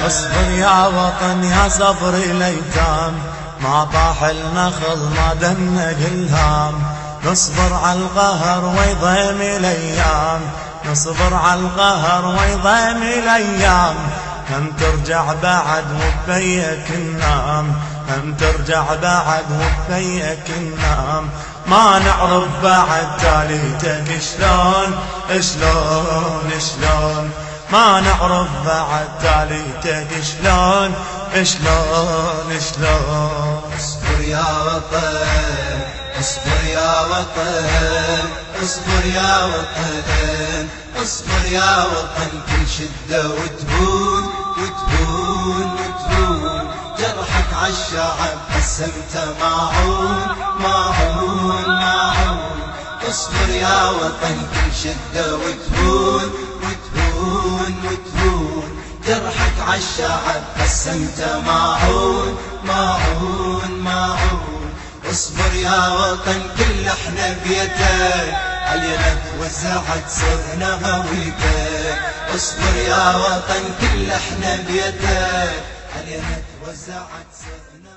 اصبر يا وطن يا صبر الايتام، ما طاح النخل ما دنق الهام. نصبر على القهر ويضيم الايام، نصبر على القهر ويضيم الايام. هم ترجع بعد وبيك النام، هم ترجع بعد وبيك النام. ما نعرف بعد تاليتك شلون شلون شلون، ما نعرف بعد تاليتك شلون شلون شلون. اصبر يا وطن، اصبر يا وطن، اصبر يا وطن، اصبر يا وطن. كل شدة وتهون وتهون وتهون، جرحك عالشعب قسمته معون معون معون. اصبر يا وطن كل شدة وتهون وتهون وتهون، جرحك عالشعب قسمته معون معون معون. اصبر يا وطن كل احنا بيتك، علينا توزعت صرنا هويتك. اصبر يا وطن كل احنا بيتك، علينا توزعت صرنا